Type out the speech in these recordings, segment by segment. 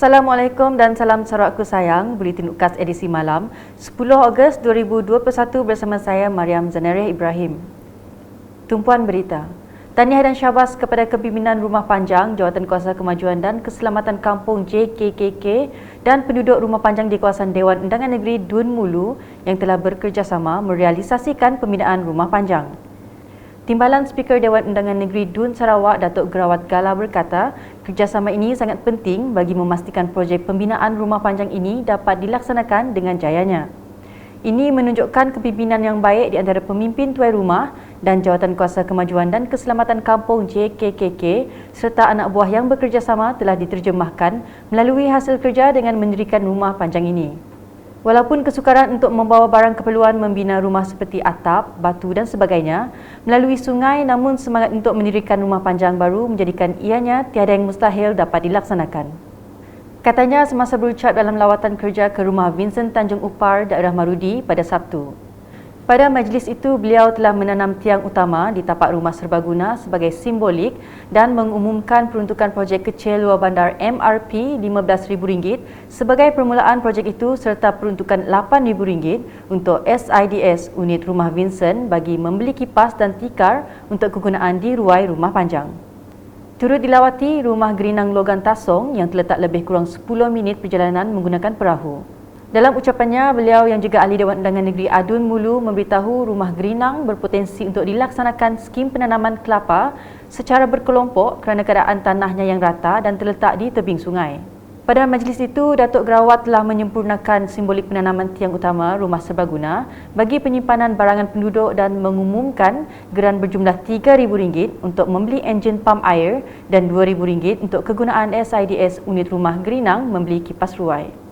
Assalamualaikum dan salam Sarawakku sayang. Buletin UKAS edisi malam 10 Ogos 2021 bersama saya Mariam Zanareh Ibrahim. Tumpuan berita. Tahniah dan syabas kepada Kepimpinan Rumah Panjang, Jawatankuasa Kemajuan dan Keselamatan Kampung JKKK dan penduduk rumah panjang di kawasan Dewan Undangan Negeri Dun Mulu yang telah bekerjasama merealisasikan pembinaan rumah panjang. Timbalan Speaker Dewan Undangan Negeri Dun Sarawak, Datuk Gerawat Gala berkata, kerjasama ini sangat penting bagi memastikan projek pembinaan rumah panjang ini dapat dilaksanakan dengan jayanya. Ini menunjukkan kepimpinan yang baik di antara pemimpin tuai rumah dan Jawatankuasa Kemajuan dan Keselamatan Kampung JKKK serta anak buah yang bekerjasama telah diterjemahkan melalui hasil kerja dengan mendirikan rumah panjang ini. Walaupun kesukaran untuk membawa barang keperluan membina rumah seperti atap, batu dan sebagainya melalui sungai, namun semangat untuk mendirikan rumah panjang baru menjadikan ianya tiada yang mustahil dapat dilaksanakan. Katanya semasa berucap dalam lawatan kerja ke rumah Vincent Tanjung Upar, daerah Marudi pada Sabtu. Pada majlis itu, beliau telah menanam tiang utama di tapak rumah serbaguna sebagai simbolik dan mengumumkan peruntukan projek kecil luar bandar MRP RM15,000 sebagai permulaan projek itu serta peruntukan RM8,000 untuk SIDS unit rumah Vincent bagi membeli kipas dan tikar untuk kegunaan di ruai rumah panjang. Turut dilawati rumah Gerinang Logan Tasong yang terletak lebih kurang 10 minit perjalanan menggunakan perahu. Dalam ucapannya, beliau yang juga ahli Dewan Undangan Negeri Adun Mulu memberitahu rumah Gerinang berpotensi untuk dilaksanakan skim penanaman kelapa secara berkelompok kerana keadaan tanahnya yang rata dan terletak di tebing sungai. Pada majlis itu, Datuk Gerawat telah menyempurnakan simbolik penanaman tiang utama rumah serbaguna bagi penyimpanan barangan penduduk dan mengumumkan geran berjumlah RM3,000 untuk membeli enjin pam air dan RM2,000 untuk kegunaan SIDS unit rumah Gerinang membeli kipas ruai.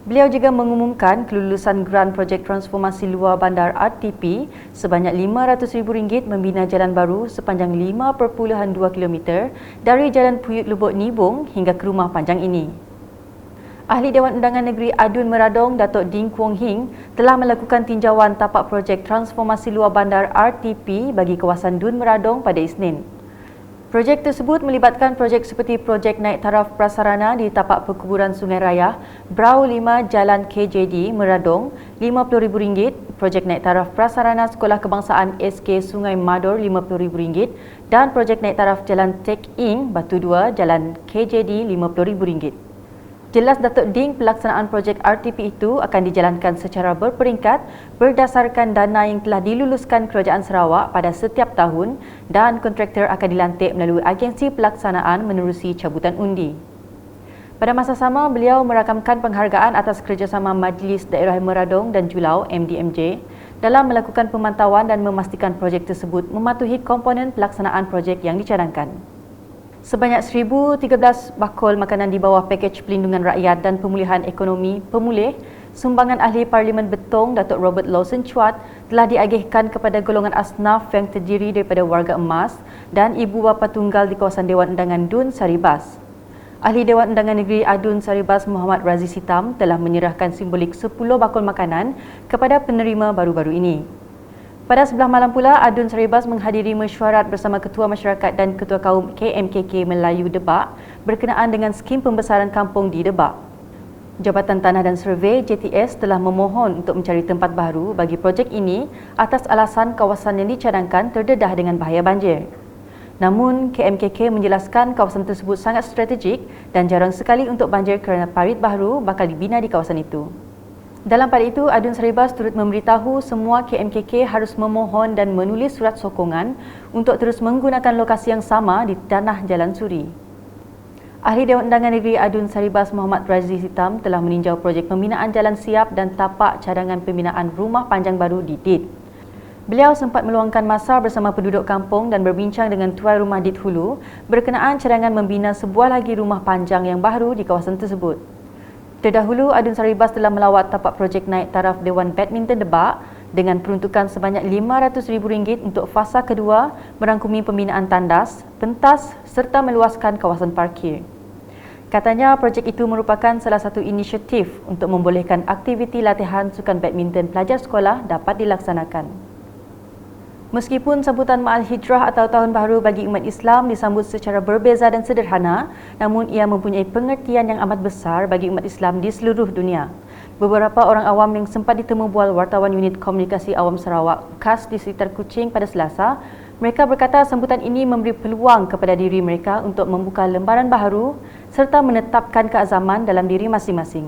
Beliau juga mengumumkan kelulusan geran projek transformasi luar bandar RTP sebanyak RM500,000 membina jalan baru sepanjang 5.2 km dari Jalan Puyut Lubuk Nibung hingga ke rumah panjang ini. Ahli Dewan Undangan Negeri Adun Meradong, Datuk Ding Kuong Hing, telah melakukan tinjauan tapak projek transformasi luar bandar RTP bagi kawasan Dun Meradong pada Isnin. Projek tersebut melibatkan projek seperti projek naik taraf prasarana di tapak perkuburan Sungai Raya, Brau 5 Jalan KJD Meradong RM50,000, projek naik taraf prasarana Sekolah Kebangsaan SK Sungai Mador RM50,000 dan projek naik taraf Jalan Tek In Batu 2 Jalan KJD RM50,000. Jelas Datuk Ding pelaksanaan projek RTP itu akan dijalankan secara berperingkat berdasarkan dana yang telah diluluskan Kerajaan Sarawak pada setiap tahun dan kontraktor akan dilantik melalui agensi pelaksanaan menerusi cabutan undi. Pada masa sama, beliau merakamkan penghargaan atas kerjasama Majlis Daerah Meradong dan Julau MDMJ dalam melakukan pemantauan dan memastikan projek tersebut mematuhi komponen pelaksanaan projek yang dicadangkan. Sebanyak 1,013 bakul makanan di bawah pakej pelindungan rakyat dan pemulihan ekonomi pemulih sumbangan Ahli Parlimen Betong Datuk Robert Lawson Chuat telah diagihkan kepada golongan asnaf yang terdiri daripada warga emas dan ibu bapa tunggal di kawasan Dewan Undangan Dun Saribas. Ahli Dewan Undangan Negeri Adun Saribas Muhammad Raziz Hitam telah menyerahkan simbolik 10 bakul makanan kepada penerima baru-baru ini. Pada sebelah malam pula, Adun Saribas menghadiri mesyuarat bersama Ketua Masyarakat dan Ketua Kaum KMKK Melayu Debak berkenaan dengan skim pembesaran kampung di Debak. Jabatan Tanah dan Survey JTS telah memohon untuk mencari tempat baru bagi projek ini atas alasan kawasan yang dicadangkan terdedah dengan bahaya banjir. Namun, KMKK menjelaskan kawasan tersebut sangat strategik dan jarang sekali untuk banjir kerana parit baru bakal dibina di kawasan itu. Dalam pada itu, Adun Saribas turut memberitahu semua KMKK harus memohon dan menulis surat sokongan untuk terus menggunakan lokasi yang sama di tanah Jalan Suri. Ahli Dewan Undangan Negeri Adun Saribas Muhammad Raziz Hitam telah meninjau projek pembinaan jalan siap dan tapak cadangan pembinaan rumah panjang baru di DIT. Beliau sempat meluangkan masa bersama penduduk kampung dan berbincang dengan tuai rumah DIT Hulu berkenaan cadangan membina sebuah lagi rumah panjang yang baru di kawasan tersebut. Terdahulu, Adun Saribas telah melawat tapak projek naik taraf Dewan Badminton Debak dengan peruntukan sebanyak RM500,000 untuk fasa kedua merangkumi pembinaan tandas, pentas serta meluaskan kawasan parkir. Katanya projek itu merupakan salah satu inisiatif untuk membolehkan aktiviti latihan sukan badminton pelajar sekolah dapat dilaksanakan. Meskipun sambutan Ma'al Hijrah atau Tahun Baharu bagi umat Islam disambut secara berbeza dan sederhana, namun ia mempunyai pengertian yang amat besar bagi umat Islam di seluruh dunia. Beberapa orang awam yang sempat ditemu bual wartawan unit komunikasi awam Sarawak UKAS di sekitar Kuching pada Selasa, mereka berkata sambutan ini memberi peluang kepada diri mereka untuk membuka lembaran baharu serta menetapkan keazaman dalam diri masing-masing.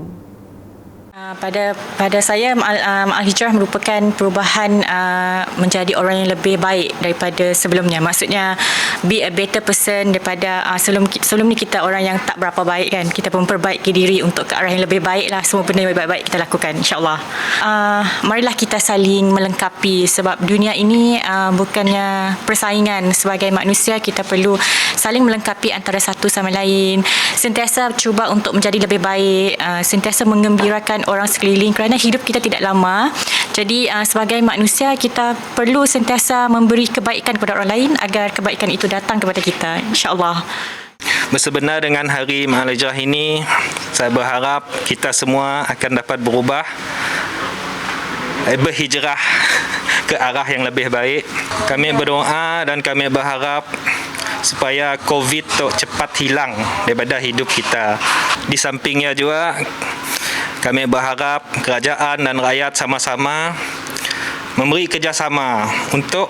Pada saya, Ma'al Hijrah merupakan perubahan menjadi orang yang lebih baik daripada sebelumnya. Maksudnya, be a better person daripada sebelum ni kita orang yang tak berapa baik kan. Kita memperbaiki diri untuk ke arah yang lebih baik lah. Semua benda yang baik-baik kita lakukan, insyaAllah. Marilah kita saling melengkapi sebab dunia ini bukannya persaingan. Sebagai manusia, kita perlu saling melengkapi antara satu sama lain. Sentiasa cuba untuk menjadi lebih baik. Sentiasa menggembirakan orang sekeliling kerana hidup kita tidak lama. Jadi sebagai manusia kita perlu sentiasa memberi kebaikan kepada orang lain agar kebaikan itu datang kepada kita, insya-Allah. Bersebenar dengan Hari Ma'al Hijrah ini, saya berharap kita semua akan dapat berubah, berhijrah ke arah yang lebih baik. Kami berdoa dan kami berharap supaya COVID tu cepat hilang daripada hidup kita. Di sampingnya juga kami berharap kerajaan dan rakyat sama-sama memberi kerjasama untuk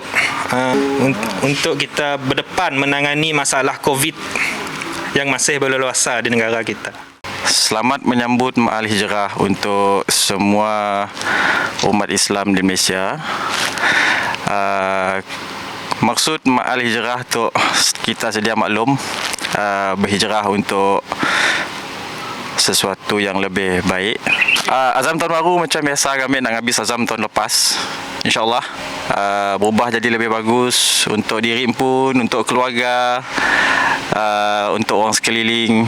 kita berdepan menangani masalah COVID yang masih berleluasa di negara kita. Selamat menyambut Ma'al Hijrah untuk semua umat Islam di Malaysia. Maksud Ma'al Hijrah tu kita sedia maklum, berhijrah untuk sesuatu yang lebih baik. Azam tahun baru macam biasa kami nak habis azam tahun lepas. InsyaAllah berubah jadi lebih bagus untuk diri pun, untuk keluarga, untuk orang sekeliling.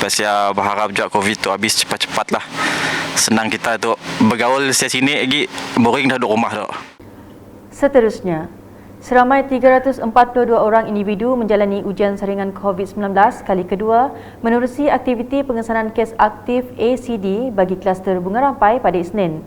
Saya berharap juga COVID tu habis cepat-cepat lah. Senang kita tu bergaul sini lagi, boring dah duduk rumah tu. Seterusnya, seramai 342 orang individu menjalani ujian saringan COVID-19 kali kedua menerusi aktiviti pengesanan kes aktif ACD bagi kluster Bunga Rampai pada Isnin.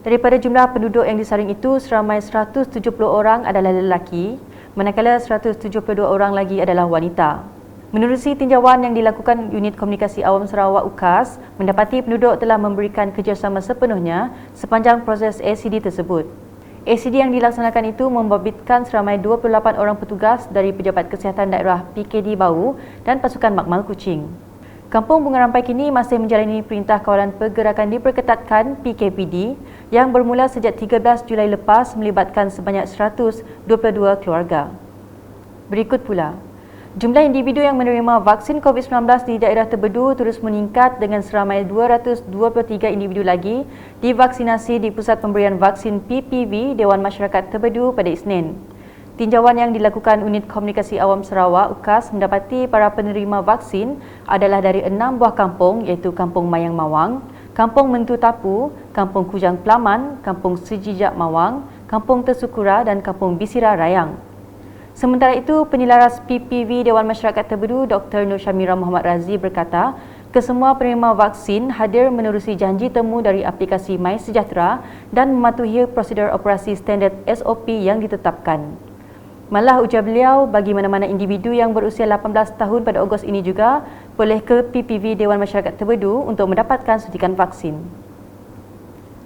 Daripada jumlah penduduk yang disaring itu, seramai 170 orang adalah lelaki, manakala 172 orang lagi adalah wanita. Menerusi tinjauan yang dilakukan Unit Komunikasi Awam Sarawak UKAS, mendapati penduduk telah memberikan kerjasama sepenuhnya sepanjang proses ACD tersebut. ACD yang dilaksanakan itu membabitkan seramai 28 orang petugas dari Pejabat Kesihatan Daerah PKD Bau dan pasukan Makmal Kuching. Kampung Bunga Rampai kini masih menjalani Perintah Kawalan Pergerakan Diperketatkan PKPD yang bermula sejak 13 Julai lepas melibatkan sebanyak 122 keluarga. Berikut pula, jumlah individu yang menerima vaksin COVID-19 di daerah Tebedu terus meningkat dengan seramai 223 individu lagi divaksinasi di Pusat Pemberian Vaksin PPV Dewan Masyarakat Tebedu pada Isnin. Tinjauan yang dilakukan Unit Komunikasi Awam Sarawak UKAS mendapati para penerima vaksin adalah dari 6 buah kampung iaitu Kampung Mayang Mawang, Kampung Mentu Tapu, Kampung Kujang Pelaman, Kampung Sejijak Mawang, Kampung Tersukura dan Kampung Bisira Rayang. Sementara itu, Penyelaras PPV Dewan Masyarakat Tebedu Dr. Nur Syamira Muhammad Razi berkata, kesemua penerima vaksin hadir menerusi janji temu dari aplikasi MySejahtera dan mematuhi prosedur operasi standard SOP yang ditetapkan. Malah ujar beliau, bagi mana-mana individu yang berusia 18 tahun pada Ogos ini juga boleh ke PPV Dewan Masyarakat Tebedu untuk mendapatkan suntikan vaksin.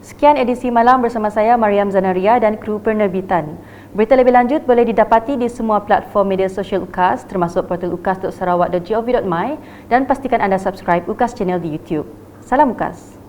Sekian edisi malam bersama saya Mariam Zanaria dan kru penerbitan. Berita lebih lanjut boleh didapati di semua platform media sosial UKAS termasuk portal ukas.sarawak.gov.my dan pastikan anda subscribe UKAS channel di YouTube. Salam UKAS.